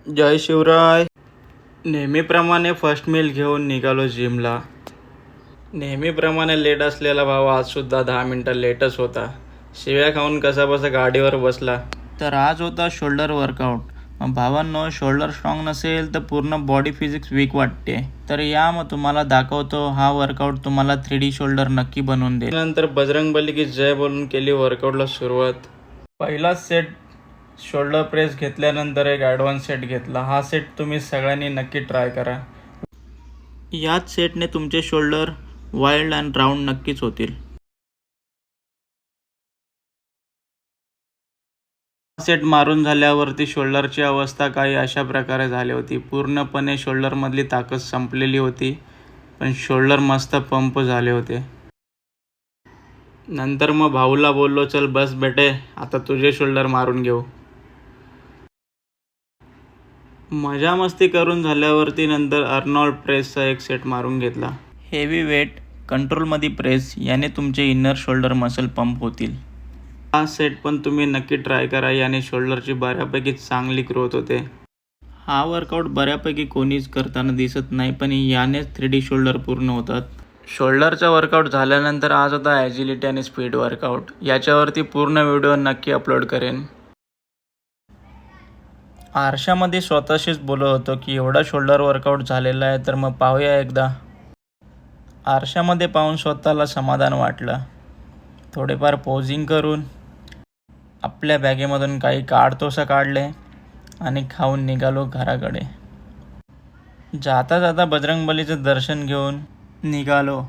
जय शिवराय. नेहमीप्रमाणे first meal घेऊन निघालो जिमला. नेहमीप्रमाणे लेट असलेला भाऊ आजसुद्धा 10 मिनटं लेटच होता. शिव्या खाऊन कसाबसा गाडीवर बसला. तर आज होता शोल्डर वर्कआउट. मग भावांनो, शोल्डर स्ट्रॉंग नसेल तर पूर्ण बॉडी फिजिक्स वीक वाटते. तर या मग तुम्हाला दाखवतो हा वर्कआउट तुम्हाला 3D शोल्डर नक्की बनवून देईल. नंतर बजरंगबली की जय बोलून केली वर्कआउटला सुरुवात. पहिला सेट शोल्डर प्रेस घेतल्यानंतर एक ॲडव्हान्स सेट घेतला. हा सेट तुम्ही सगळ्यांनी नक्की ट्राय करा. याच सेटने तुमचे शोल्डर वाईल्ड अँड राऊंड नक्कीच होतील. सेट मारून झाल्यावरती शोल्डरची अवस्था काही अशा प्रकारे झाली होती. पूर्णपणे शोल्डरमधली ताकद संपलेली होती, पण शोल्डर मस्त पंप झाले होते. नंतर मग भाऊला बोललो, चल बस बेटे, आता तुझे शोल्डर मारून घेऊ. मजा मस्ती करून झाल्यावरती नंतर अर्नॉल्ड प्रेसचा एक सेट मारून घेतला. हेवी वेट कंट्रोलमध्ये प्रेस याने तुमचे इनर शोल्डर मसल पंप होतील. हा सेट पण तुम्ही नक्की ट्राय करा. याने शोल्डरची बऱ्यापैकी चांगली ग्रोथ होते. हा वर्कआउट बऱ्यापैकी कोणीच करताना दिसत नाही, पण यानेच 3D शोल्डर पूर्ण होतात. शोल्डरचा वर्कआउट झाल्यानंतर आज होता ॲजिलिटी आणि स्पीड वर्कआउट. याच्यावरती पूर्ण व्हिडिओ नक्की अपलोड करेन. आरशामध्ये स्वतःशीच बोलत होतो की एवढा शोल्डर वर्कआउट झालेला आहे तर मग पाहूया एकदा. आरशामध्ये पाहून स्वतःला समाधान वाटलं. थोडेफार पोजिंग करून आपल्या बॅगेमधून काही काढतोसं काढले आणि खाऊन निघालो घराकडे. जाता जाता बजरंगबलीचं दर्शन घेऊन निघालो.